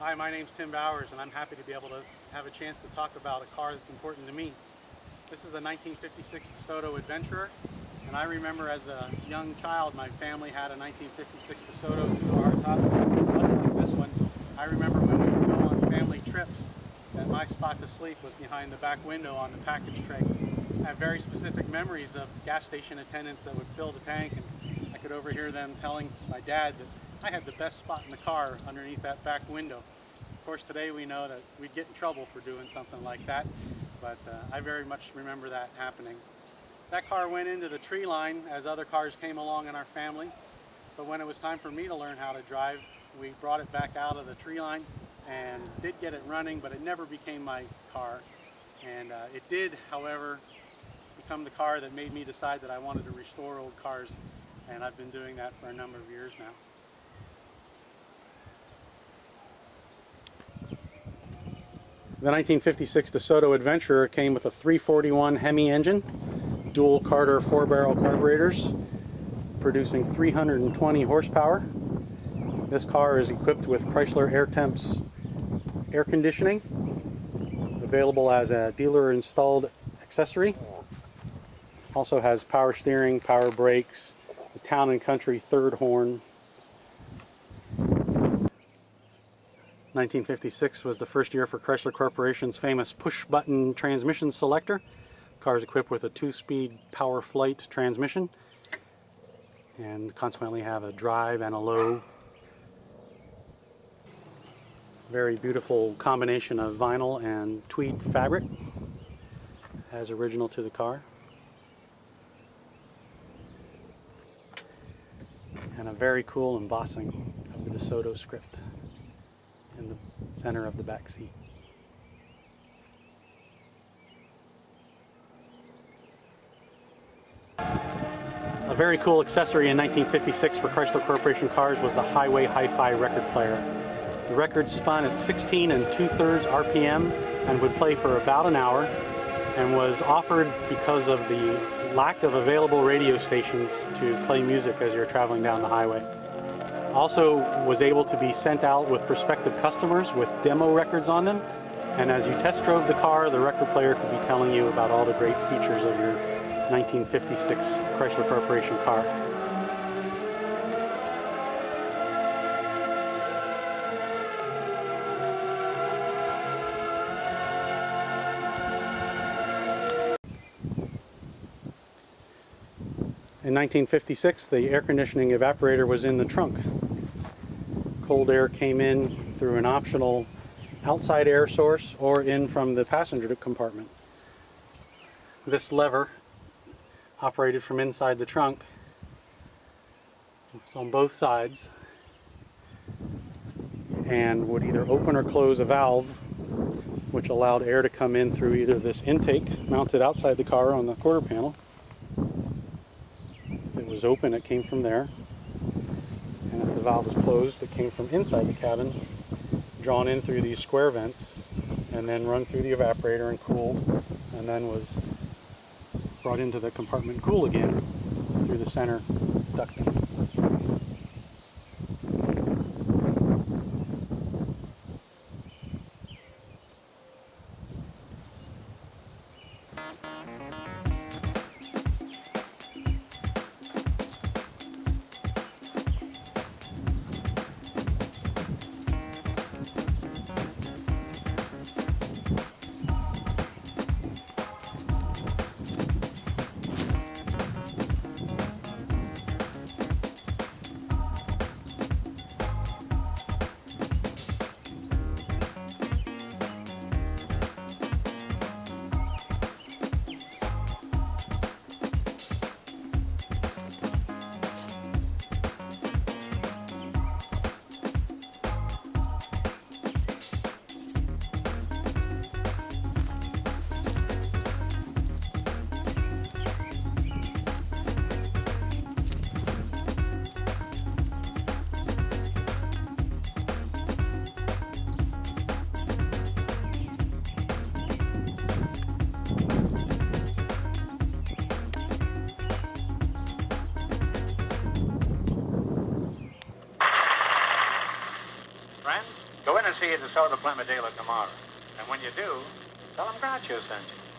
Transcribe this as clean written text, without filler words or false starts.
Hi, my name's Tim Bowers, and I'm happy to be able to have a chance to talk about a car that's important to me. This is a 1956 DeSoto Adventurer, and I remember as a young child my family had a 1956 DeSoto two-door hardtop, much like this one. I remember when we would go on family trips that my spot to sleep was behind the back window on the package tray. I have very specific memories of gas station attendants that would fill the tank, and I could overhear them telling my dad that I had the best spot in the car underneath that back window. Of course, today we know that we'd get in trouble for doing something like that, but I very much remember that happening. That car went into the tree line as other cars came along in our family, but when it was time for me to learn how to drive, we brought it back out of the tree line and did get it running, but it never became my car. And it did, however, become the car that made me decide that I wanted to restore old cars, and I've been doing that for a number of years now. The 1956 DeSoto Adventurer came with a 341 Hemi engine, dual Carter 4-barrel carburetors, producing 320 horsepower. This car is equipped with Chrysler AirTemp's air conditioning, available as a dealer-installed accessory. Also has power steering, power brakes, the Town & Country third horn. 1956 was the first year for Chrysler Corporation's famous push-button transmission selector. The car is equipped with a 2-speed Power Flight transmission and consequently have a drive and a low. Very beautiful combination of vinyl and tweed fabric as original to the car. And a very cool embossing of the DeSoto script in the center of the back seat. A very cool accessory in 1956 for Chrysler Corporation cars was the Highway Hi-Fi record player. The record spun at 16 2/3 RPM and would play for about an hour, and was offered because of the lack of available radio stations to play music as you're traveling down the highway. Also was able to be sent out with prospective customers with demo records on them, and as you test drove the car, the record player could be telling you about all the great features of your 1956 Chrysler Corporation car. In 1956, the air conditioning evaporator was in the trunk. Cold air came in through an optional outside air source or in from the passenger compartment. This lever operated from inside the trunk. It's on both sides and would either open or close a valve which allowed air to come in through either this intake mounted outside the car on the quarter panel. If it was open, it came from there, and if the valve was closed, it came from inside the cabin, drawn in through these square vents, and then run through the evaporator and cooled, and then was brought into the compartment and cool again through the center ducting. Friend, go in and see a DeSoto Plymouth dealer tomorrow. And when you do, tell him Groucho sent you.